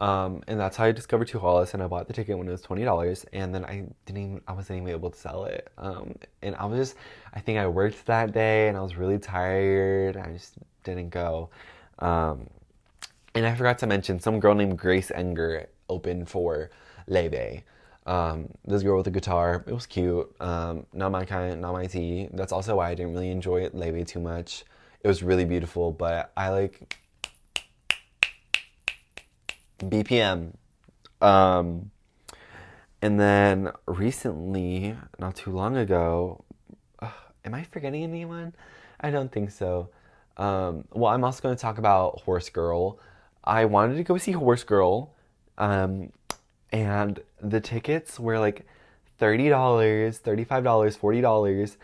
[SPEAKER 1] And that's how I discovered Two Hollis, and I bought the ticket when it was $20, and then I wasn't even able to sell it. And I think I worked that day, and I was really tired. I just didn't go. Um, and I forgot to mention, some girl named Grace Enger opened for Leve. This girl with a guitar, it was cute. Not my kind, not my tea. That's also why I didn't really enjoy Leve too much. It was really beautiful, but I like BPM. Um, and then recently, not too long ago, am I forgetting anyone? I don't think so. Well, I'm also going to talk about Horse Girl. I wanted to go see Horse Girl, um, and the tickets were like $30, $35, $40,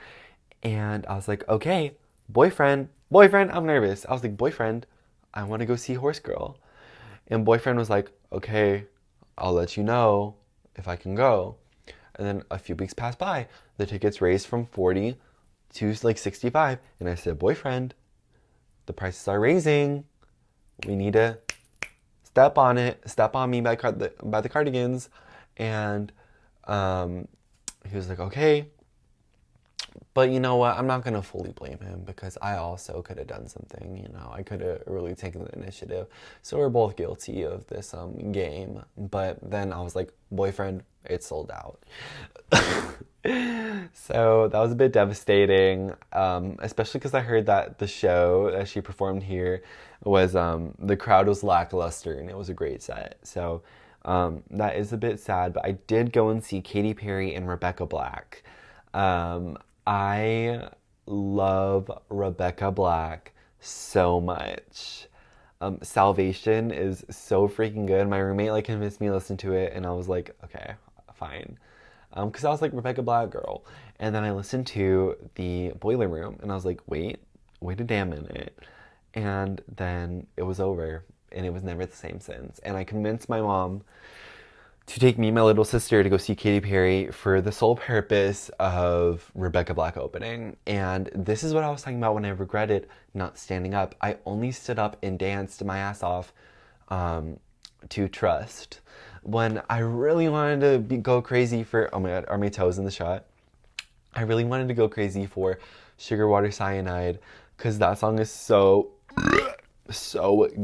[SPEAKER 1] and I was like, okay, boyfriend, I'm nervous. I was like, boyfriend, I want to go see Horse Girl. And boyfriend was like, okay, I'll let you know if I can go. And then a few weeks passed by. The tickets raised from 40 to like 65. And I said, boyfriend, the prices are raising. We need to step on it. Step on me by the cardigans. And he was like, okay. But you know what? I'm not going to fully blame him because I also could have done something. You know, I could have really taken the initiative. So we're both guilty of this game. But then I was like, boyfriend, it's sold out. So that was a bit devastating, especially because I heard that the show that she performed here was, the crowd was lackluster and it was a great set. So that is a bit sad. But I did go and see Katy Perry and Rebecca Black. I love Rebecca Black so much. Salvation is so freaking good. My roommate like convinced me to listen to it, and I was like, okay, fine. Because I was like Rebecca Black girl, and then I listened to the Boiler Room, and I was like, wait a damn minute, and then it was over, and it was never the same since. And I convinced my mom to take me and my little sister to go see Katy Perry for the sole purpose of Rebecca Black opening. And this is what I was talking about when I regretted not standing up. I only stood up and danced my ass off to Trust. When I really wanted to go crazy for, oh my god, are my toes in the shot? I really wanted to go crazy for Sugar Water Cyanide because that song is so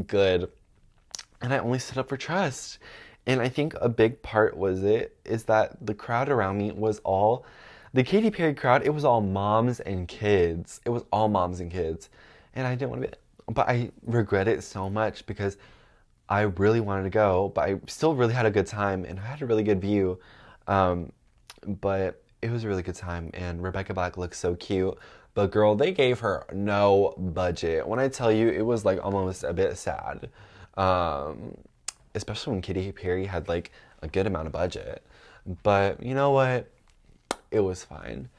[SPEAKER 1] good. And I only stood up for Trust. And I think a big part is that the crowd around me was all, the Katy Perry crowd, it was all moms and kids. It was all moms and kids. And I didn't want to be, but I regret it so much because I really wanted to go, but I still really had a good time and I had a really good view. But it was a really good time and Rebecca Black looks so cute. But girl, they gave her no budget. When I tell you, it was like almost a bit sad. Especially when Katy Perry had like a good amount of budget. But you know what? It was fine.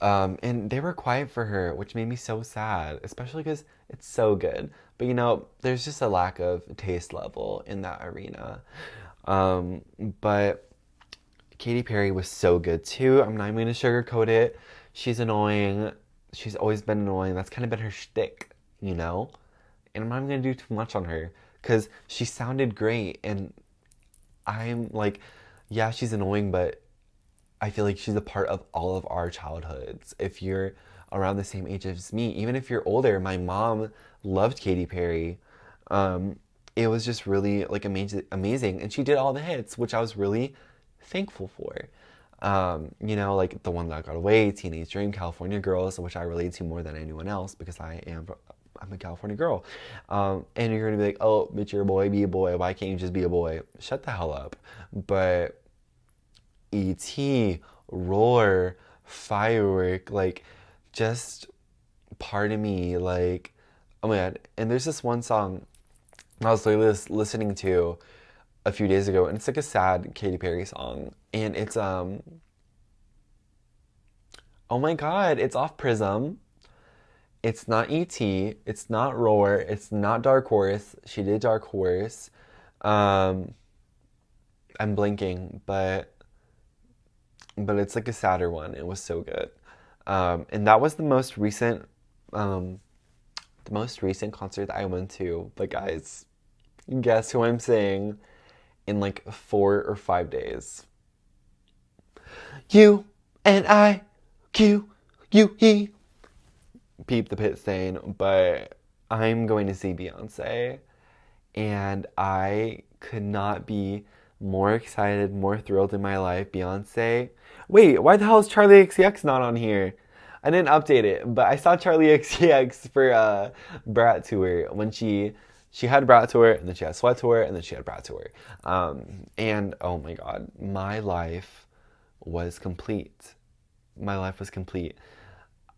[SPEAKER 1] And they were quiet for her, which made me so sad, especially because it's so good. But you know, there's just a lack of taste level in that arena. But Katy Perry was so good too. I'm not even going to sugarcoat it. She's annoying. She's always been annoying. That's kind of been her shtick, you know? And I'm not even going to do too much on her. Because she sounded great, and I'm like, yeah, she's annoying, but I feel like she's a part of all of our childhoods. If you're around the same age as me, even if you're older, my mom loved Katy Perry. It was just really like amazing, and she did all the hits, which I was really thankful for. You know, like the one that got away, Teenage Dream, California Girls, which I relate to more than anyone else because I'm a California girl. And you're going to be like, oh, bitch, you're a boy, be a boy. Why can't you just be a boy? Shut the hell up. But E.T., Roar, Firework, like, just part of me, like, oh my god. And there's this one song I was literally listening to a few days ago, and it's like a sad Katy Perry song. And it's, oh my god, it's off Prism. It's not E.T., it's not Roar, it's not Dark Horse. She did Dark Horse. I'm blinking, but it's like a sadder one. It was so good. And that was the most recent concert that I went to. But guys, guess who I'm saying? in like 4 or 5 days. You and I, Q, you, he. Peep the pit stain, but I'm going to see Beyonce, and I could not be more excited, more thrilled in my life. Beyonce. Wait, why the hell is Charlie XCX not on here? I didn't update it, but I saw Charlie XCX for Brat Tour when she had Brat Tour, and then she had Sweat Tour, and then she had Brat Tour. And oh my God, my life was complete. My life was complete.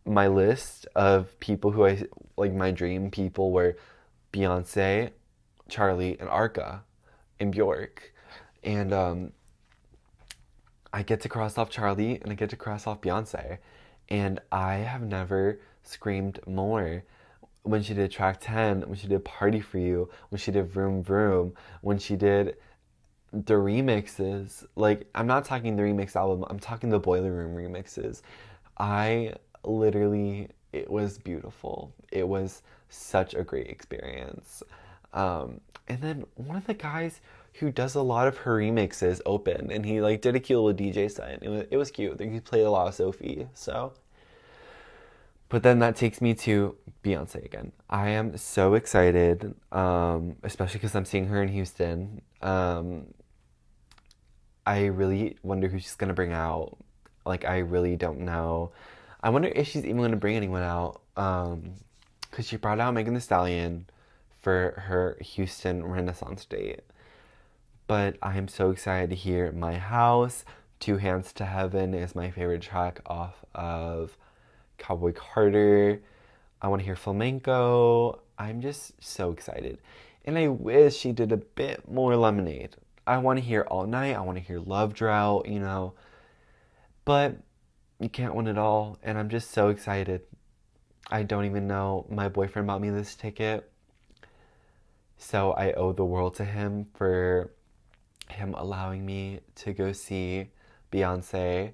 [SPEAKER 1] My list of people who I like, my dream people, were Beyonce, Charlie, and Arca, and Bjork. And I get to cross off Charlie and I get to cross off Beyonce. And I have never screamed more. When she did track 10, when she did Party For You, when she did Vroom Vroom, when she did the remixes. Like, I'm not talking the remix album, I'm talking the Boiler Room remixes. I literally, it was beautiful. It was such a great experience. And then one of the guys who does a lot of her remixes opened, and he like did a cute little DJ set. It was cute. He played a lot of Sophie. So, but then that takes me to Beyonce again. I am so excited, especially because I'm seeing her in Houston. I really wonder who she's gonna bring out. Like, I really don't know. I wonder if she's even gonna bring anyone out. Because she brought out Megan Thee Stallion for her Houston Renaissance date. But I am so excited to hear My House. Two Hands to Heaven is my favorite track off of Cowboy Carter. I want to hear Flamenco. I'm just so excited. And I wish she did a bit more Lemonade. I want to hear All Night. I want to hear Love Drought, you know. But you can't win it all. And I'm just so excited. I don't even know. My boyfriend bought me this ticket. So I owe the world to him for him allowing me to go see Beyonce.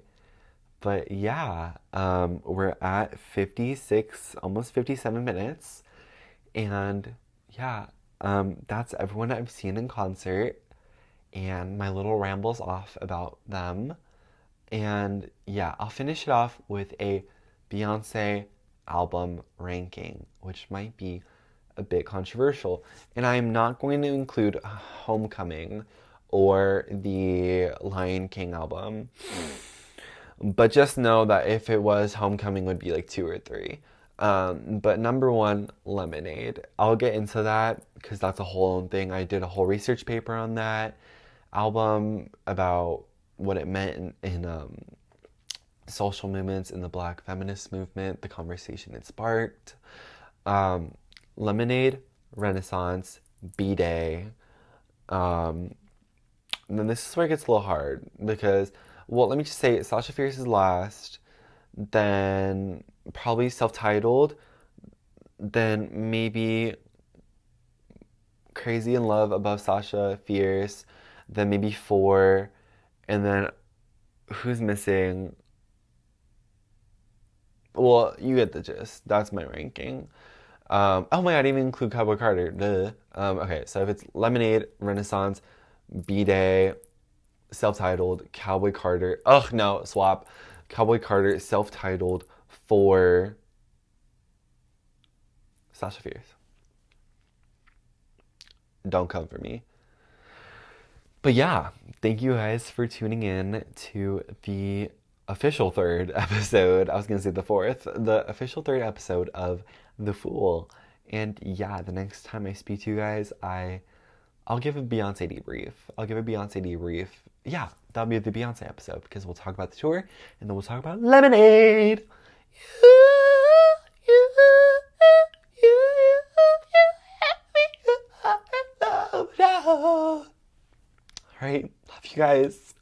[SPEAKER 1] But yeah, we're at 56, almost 57 minutes. And yeah, that's everyone I've seen in concert. And my little rambles off about them. And yeah, I'll finish it off with a Beyonce album ranking, which might be a bit controversial. And I'm not going to include Homecoming or the Lion King album. But just know that if it was, Homecoming would be like 2 or 3. But number 1, Lemonade. I'll get into that because that's a whole own thing. I did a whole research paper on that album about what it meant in social movements in the Black feminist movement, the conversation it sparked. Lemonade, Renaissance, B-Day. And then this is where it gets a little hard because, well, let me just say Sasha Fierce is last, then probably Self-Titled, then maybe Crazy in Love above Sasha Fierce, then maybe 4, and then who's missing? Well, you get the gist. That's my ranking. Oh my god, I didn't even include Cowboy Carter. Duh. Okay, so if it's Lemonade, Renaissance, B-Day, Self-Titled, Cowboy Carter. Ugh, no, swap. Cowboy Carter, Self-Titled, 4, Sasha Fierce. Don't come for me. But yeah, thank you guys for tuning in to the official 3rd episode. I was going to say the 4th. The official 3rd episode of The Fool. And yeah, the next time I speak to you guys, I'll give a Beyonce debrief. Yeah, that'll be the Beyonce episode because we'll talk about the tour and then we'll talk about Lemonade. All right, love you guys.